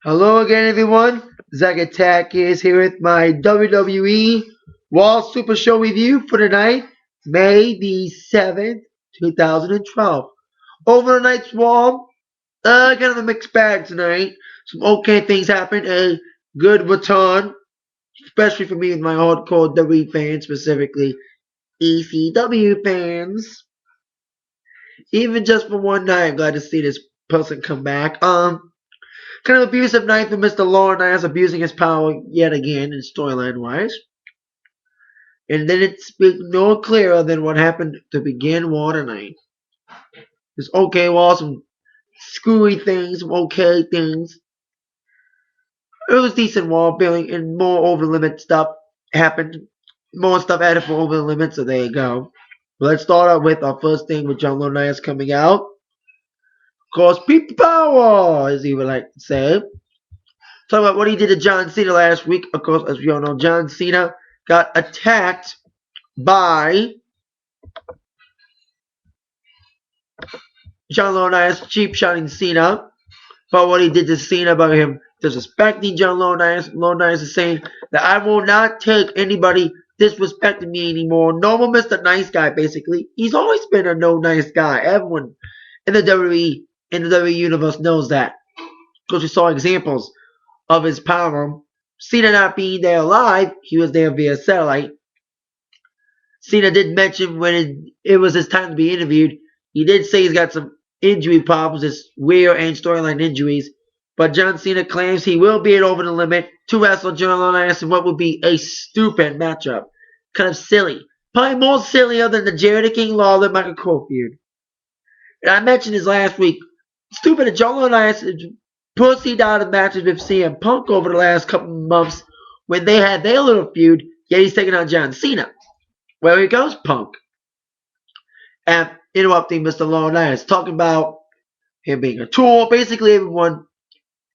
Hello again, everyone. Zach Attack is here with my WWE Raw Supershow review for tonight, May the 7th, 2012. Over tonight's Raw, kind of a mixed bag tonight. Some okay things happened. A good return, especially for me and my hardcore WWE fans, specifically ECW fans. Even just for one night, I'm glad to see this person come back. Kind of abusive night for Mr. Laurinaitis abusing his power yet again in storyline wise. And then it's no clearer than what happened to begin Raw tonight. There's okay Raw, some screwy things, some okay things. It was decent Raw, billing, and more over the limit stuff happened. More stuff added for over the limit, so there you go. But let's start out with our first thing with John Laurinaitis coming out. Of course, Pete Power, as he would like to say. Talking about what he did to John Cena last week. Of course, as we all know, John Cena got attacked by John Laurinaitis, cheap shotting Cena, about what he did to Cena, about him disrespecting John Laurinaitis. Laurinaitis is saying that I will not take anybody disrespecting me anymore. Normal Mr. Nice Guy, basically. He's always been a no nice guy. Everyone in the WWE universe knows that. Because we saw examples of his power. Cena not being there live, he was there via satellite. Cena did mention when it was his time to be interviewed, he did say he's got some injury problems, his rear and storyline injuries. But John Cena claims he will be at Over the Limit to wrestle John Laurinaitis in what would be a stupid matchup. Kind of silly. Probably more sillier than the Jerry the King Lawler Michael Cole feud. And I mentioned this last week. Stupid that John Laurinaitis pussied out of matches with CM Punk over the last couple of months when they had their little feud, yet he's taking on John Cena. Well, here goes Punk. And interrupting Mr. Laurinaitis, talking about him being a tool. Basically,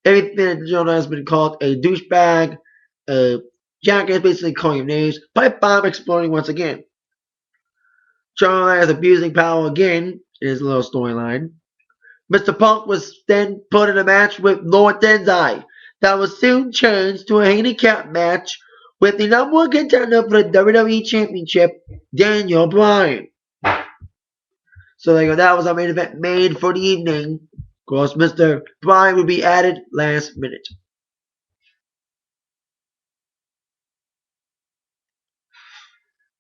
everything that John has been called a douchebag, a jackass, basically calling him names. Pipe bomb exploding once again. John Laurinaitis abusing power again in his little storyline. Mr. Punk was then put in a match with Lord Tenzai. That was soon changed to a handicap match with the number one contender for the WWE Championship, Daniel Bryan. So there you go. That was our main event made for the evening. Of course, Mr. Bryan would be added last minute.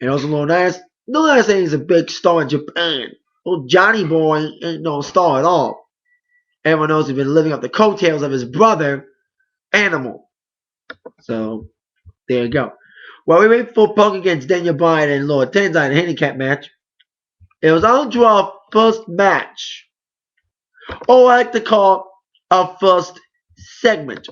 And also Laurinaitis. Laurinaitis saying he's a big star in Japan. Well, Johnny Boy ain't no star at all. Everyone knows he's been living up the coattails of his brother, Animal. So, there you go. While we wait for Punk against Daniel Bryan and Lord Tenzai in a handicap match, it was on to our first match. Or I like to call our first segment.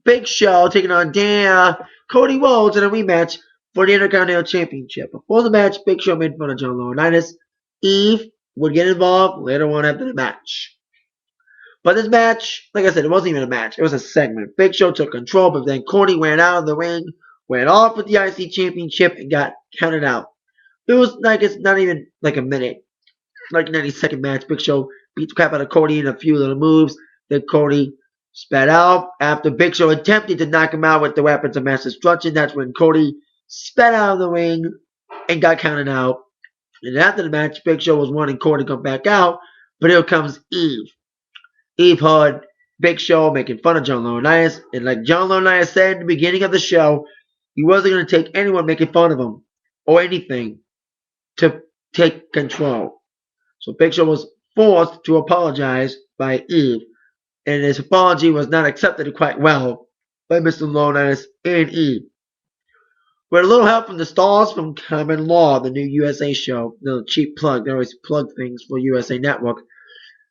Big Show taking on Cody Rhodes in a rematch for the Intercontinental Championship. Before the match, Big Show made fun of John Laurinaitis. Eve would get involved later on after the match. But this match, like I said, it wasn't even a match. It was a segment. Big Show took control, but then Cody ran out of the ring, went off with the IC Championship, and got counted out. It was like it's not even like a minute. Like 90-second match. Big Show beat the crap out of Cody in a few little moves. Then Cody spat out. After Big Show attempted to knock him out with the weapons of mass destruction, that's when Cody spat out of the ring and got counted out. And after the match, Big Show was wanting Cody to come back out, but here comes Eve. Eve heard Big Show making fun of John Laurinaitis, and like John Laurinaitis said in the beginning of the show, he wasn't going to take anyone making fun of him or anything to take control. So Big Show was forced to apologize by Eve, and his apology was not accepted quite well by Mr. Laurinaitis and Eve. With a little help from the stars from Common Law, the new USA show, the cheap plug, they always plug things for USA Network.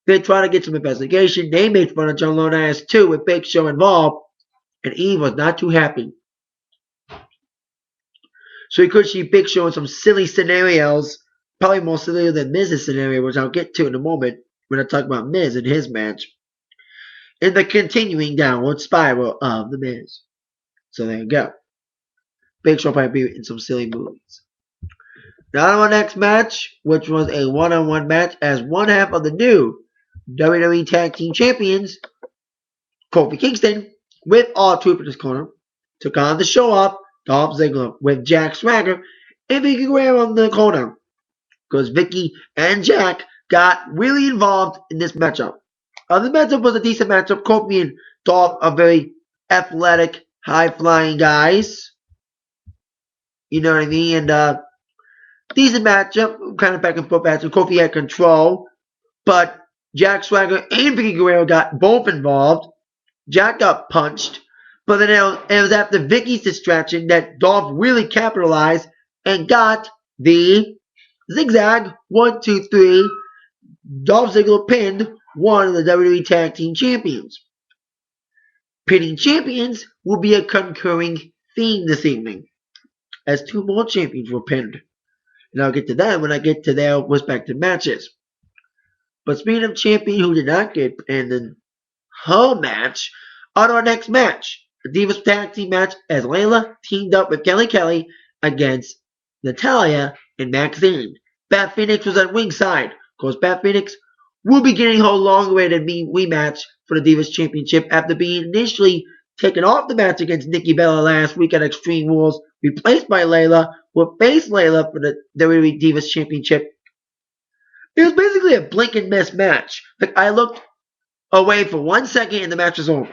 They tried to get some investigation. They made fun of John Laurinaitis too, with Big Show involved, and Eve was not too happy. So he could see Big Show in some silly scenarios, probably more sillier than Miz's scenario, which I'll get to in a moment when I talk about Miz and his match. In the continuing downward spiral of the Miz. So there you go. Big Show probably be in some silly movies. Now on our next match, which was a one-on-one match as one half of the new WWE Tag Team Champions, Kofi Kingston, with R-Truth in his corner, took on the show-off Dolph Ziggler with Jack Swagger and Vicky Guerrero on the corner. Because Vicky and Jack got really involved in this matchup. The matchup was a decent matchup. Kofi and Dolph are very athletic, high-flying guys. You know what I mean? And decent matchup, kind of back and forth matchup. Kofi had control, but Jack Swagger and Vicky Guerrero got both involved. Jack got punched, but then it was after Vicky's distraction that Dolph really capitalized and got the zigzag 1, 2, 3. Dolph Ziggler pinned one of the WWE Tag Team Champions. Pinning champions will be a concurring theme this evening, as 2 more champions were pinned. And I'll get to that when I get to their respective matches. But speaking of champion who did not get pinned in her match, on our next match, the Divas Tag Team match, as Layla teamed up with Kelly against Natalya and Maxine. Beth Phoenix was at ringside. Of course, Beth Phoenix will be getting her long-awaited rematch for the Divas Championship after being initially taken off the match against Nikki Bella last week at Extreme Rules, replaced by Layla, will face Layla for the WWE Divas Championship. It was basically a blink and miss match. Like, I looked away for 1 second and the match was over.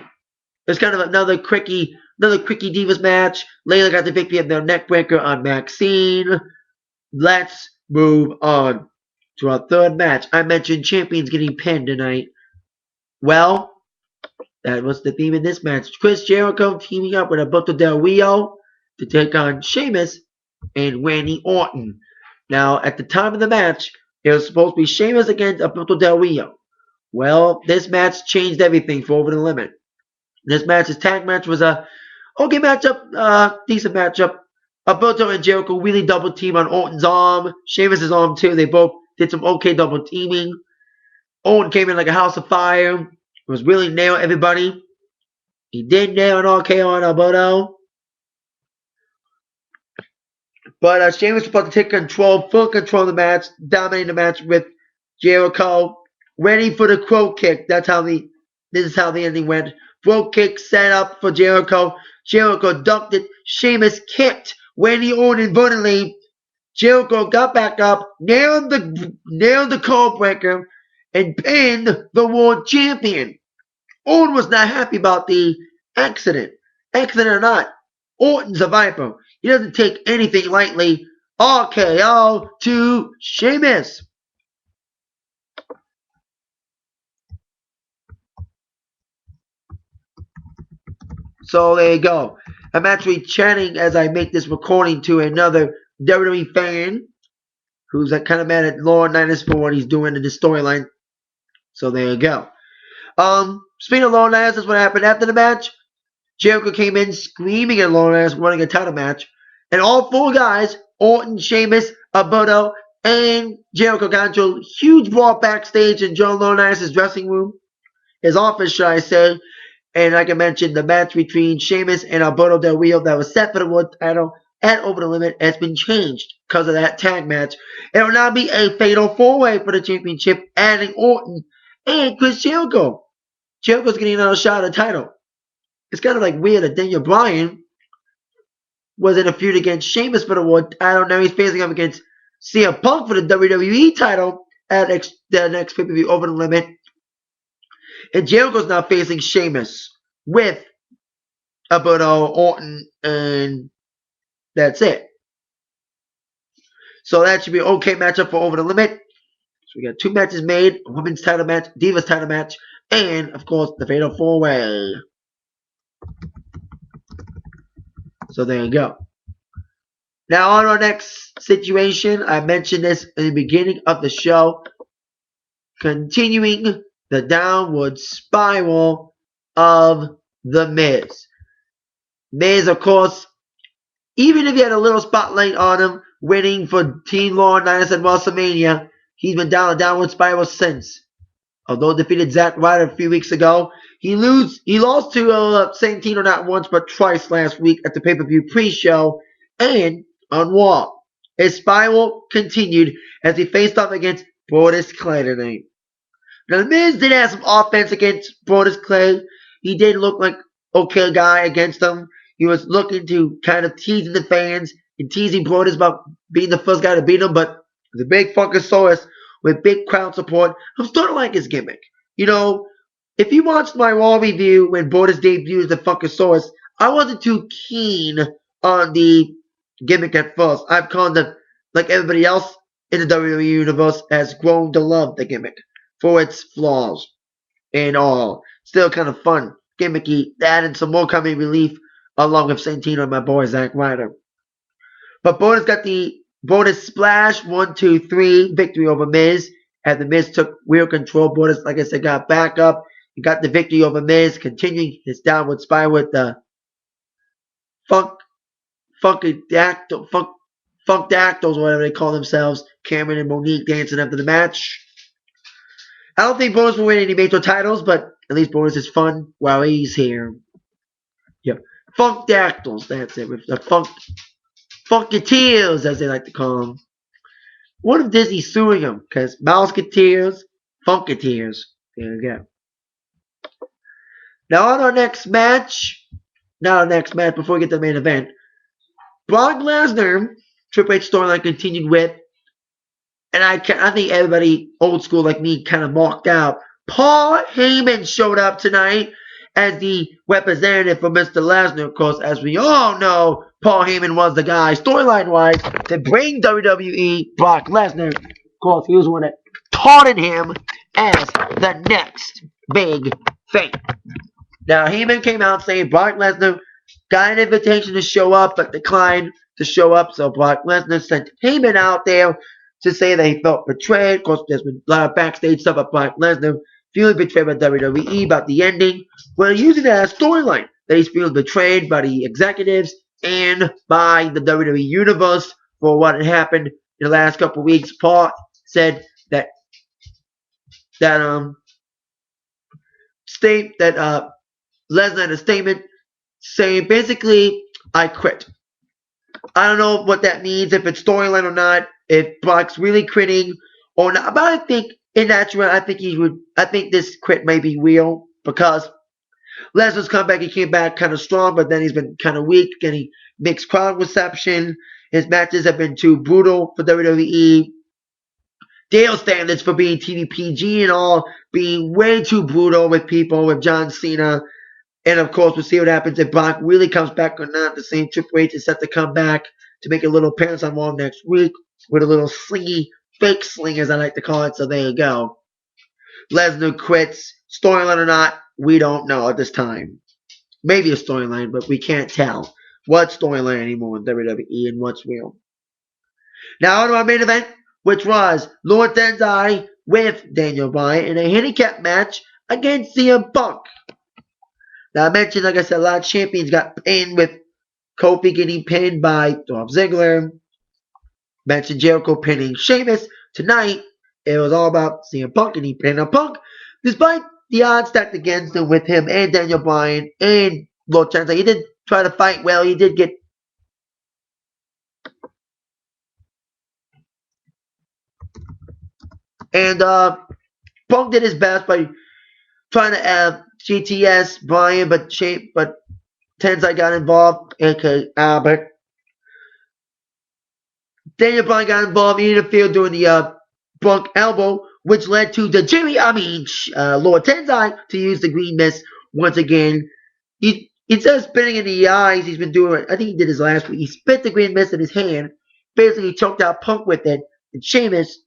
It's kind of another quickie Divas match. Layla got the victory of their neckbreaker on Maxine. Let's move on to our third match. I mentioned champions getting pinned tonight. Well, that was the theme in this match. Chris Jericho teaming up with Alberto Del Rio to take on Sheamus and Randy Orton. Now, at the time of the match, it was supposed to be Sheamus against Alberto Del Rio. Well, this match changed everything for Over the Limit. This tag match was a okay matchup, decent matchup. Alberto and Jericho really double team on Orton's arm, Sheamus' arm too. They both did some okay double teaming. Orton came in like a house of fire. Was really nailing everybody. He did nail an RKO on Alberto. But Sheamus was supposed to take full control of the match, dominating the match with Jericho, ready for the crow kick. This is how the ending went. Crow kick set up for Jericho. Jericho ducked it. Sheamus kicked Randy Orton inadvertently. Jericho got back up, nailed the code breaker, and pinned the world champion. Orton was not happy about the accident. Accident or not, Orton's a Viper. He doesn't take anything lightly. RKO to Sheamus. So there you go. I'm actually chatting as I make this recording to another WWE fan who's kind of mad at Laurinaitis for what he's doing in the storyline. So there you go. Speaking of Laurinaitis, that's what happened after the match. Jericho came in screaming at Laurinaitis, running a title match. And all 4 guys, Orton, Sheamus, Alberto, and Jericho got into a huge brawl backstage in John Laurinaitis' dressing room. His office, should I say. And like I mentioned, the match between Sheamus and Alberto Del Rio that was set for the world title at Over the Limit has been changed because of that tag match. It will now be a fatal 4-way for the championship, adding Orton and Chris Jericho. Jericho's getting another shot at the title. It's kind of like weird that Daniel Bryan was in a feud against Sheamus for the world title. Now he's facing up against CM Punk for the WWE title at the next pay-per-view Over the Limit. And Jericho's now facing Sheamus with Alberto, Orton, and that's it. So that should be an okay matchup for Over the Limit. So we got 2 matches made, a women's title match, Divas title match, and of course the fatal 4-way. So there you go. Now on our next situation, I mentioned this in the beginning of the show. Continuing the downward spiral of The Miz. Miz, of course, even if he had a little spotlight on him, winning for Team Laurinaitis at WrestleMania, he's been down a downward spiral since. Although defeated Zack Ryder a few weeks ago, he lost to Santino not once but twice last week at the pay-per-view pre-show and on Raw. His spiral continued as he faced off against Brodus Clay tonight. Now, The Miz did have some offense against Brodus Clay. he did look like okay guy against them. He was looking to kind of teasing the fans and teasing Brodus about being the first guy to beat him, but the big Funkasaurus with big crowd support, I'm starting to like his gimmick. You know, if you watched my Raw review when Brodus debuted the Funkasaurus, I wasn't too keen on the gimmick at first. I've kind of, like everybody else in the WWE Universe, has grown to love the gimmick for its flaws and all. Still kind of fun, gimmicky, adding some more comedy relief along with Santino and my boy Zack Ryder. But Brodus got the Brodus splash 1, 2, 3 victory over Miz. As the Miz took real control, Brodus, like I said, got back up. He got the victory over Miz, continuing his downward spiral with the Funkadactyls, whatever they call themselves. Cameron and Monique dancing after the match. I don't think Brodus will win any major titles, but at least Brodus is fun while he's here. Yep. Funkadactyls, that's it. With the Funketeers, as they like to call them. What if Disney's suing them? Because Mouseketeers, Funketeers. There you go. Now on our next match, before we get to the main event, Brock Lesnar, Triple H storyline continued with, and I think everybody old school like me kind of marked out. Paul Heyman showed up tonight as the representative for Mr. Lesnar. Of course, as we all know, Paul Heyman was the guy, storyline-wise, to bring WWE Brock Lesnar. Of course, he was the one that taunted him as the next big thing. Now, Heyman came out saying Brock Lesnar got an invitation to show up, but declined to show up. So Brock Lesnar sent Heyman out there to say that he felt betrayed. Of course, there's been a lot of backstage stuff about Brock Lesnar feeling betrayed by WWE about the ending. We're using that as a storyline, that he's feeling betrayed by the executives and by the WWE Universe for what had happened in the last couple of weeks. Paul said that Lesnar had a statement saying basically, I quit. I don't know what that means, if it's storyline or not, if Brock's really quitting or not. But I think in natural, I think this quit may be real because Lesnar's comeback, he came back kind of strong, but then he's been kind of weak, getting mixed crowd reception. His matches have been too brutal for WWE. Dale standards for being TV PG and all, being way too brutal with people, with John Cena. And of course, we'll see what happens if Brock really comes back or not. The same Triple H is set to come back to make a little appearance on Raw next week with a little slingy, fake sling as I like to call it. So there you go. Lesnar quits. Storyline or not, we don't know at this time. Maybe a storyline, but we can't tell what's storyline anymore in WWE and what's real. Now on to our main event, which was Lord Tensai with Daniel Bryan in a handicap match against CM Punk. Now I mentioned, like I said, a lot of champions got pinned, with Kofi getting pinned by Dolph Ziggler. Mentioned Jericho pinning Sheamus. Tonight, it was all about CM Punk getting pinned on Punk. Despite the odds stacked against him with him and Daniel Bryan and Lord Tensai, he did try to fight well. He did get and Punk did his best by trying to add GTS Bryan, but Tensai got involved, aka Albert. Daniel Bryan got involved. He interfered during the Punk elbow, which led to Lord Tensai to use the green mist once again. Instead of spitting in the eyes, he's been doing it. I think he did his last week. He spit the green mist in his hand. Basically, choked out Punk with it. And Sheamus,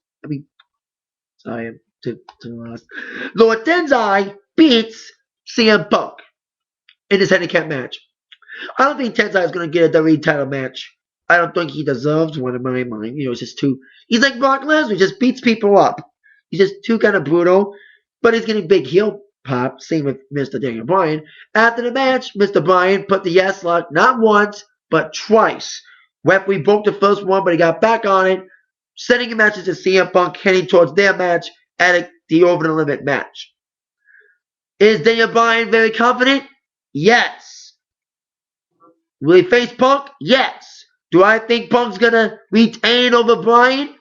Lord Tensai beats CM Punk in this handicap match. I don't think Tensai is going to get a WWE title match. I don't think he deserves one in my mind. It's just too. He's like Brock Lesnar. He just beats people up. He's just too kind of brutal. But he's getting big heel pop. Same with Mr. Daniel Bryan. After the match, Mr. Bryan put the yes lock not once, but twice. Referee broke the first one, but he got back on it. Sending a matches to CM Punk, heading towards their match at the Over the Limit match. Is Daniel Bryan very confident? Yes. Will he face Punk? Yes. Do I think Punk's gonna retain over Bryan?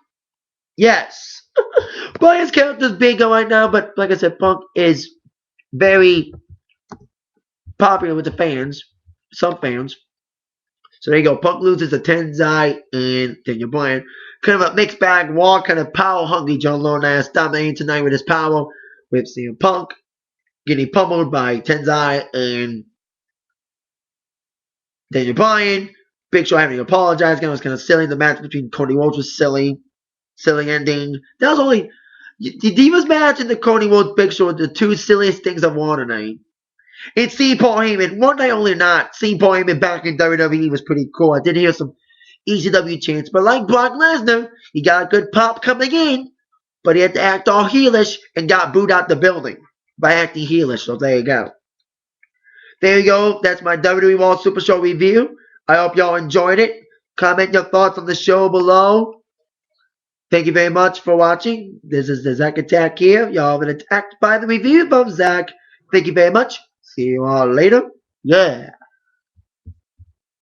Yes. Bryan's character's big right now, but like I said, Punk is very popular with the fans, some fans. So there you go. Punk loses to Tenzai and Daniel Bryan. Kind of a mixed bag. Raw kind of power hungry. John Laurinaitis dominating tonight with his power, with CM Punk getting pummeled by Tenzai and Daniel Bryan. Big Show having to apologize. It was kind of silly. The match between Cody Rhodes was silly. Silly ending. That was only the Divas match and the Cody Rhodes Big Show were the two silliest things of Raw tonight. And seeing Paul Heyman, one night only not. Seeing Paul Heyman back in WWE was pretty cool. I did hear some ECW chants, but like Brock Lesnar, he got a good pop coming in, but he had to act all heelish and got booed out the building by acting heelish. So there you go. There you go. That's my WWE Raw Super Show review. I hope y'all enjoyed it. Comment your thoughts on the show below. Thank you very much for watching. This is the Zach Attack here. Y'all been attacked by the review from Zach. Thank you very much. See you all later. Yeah.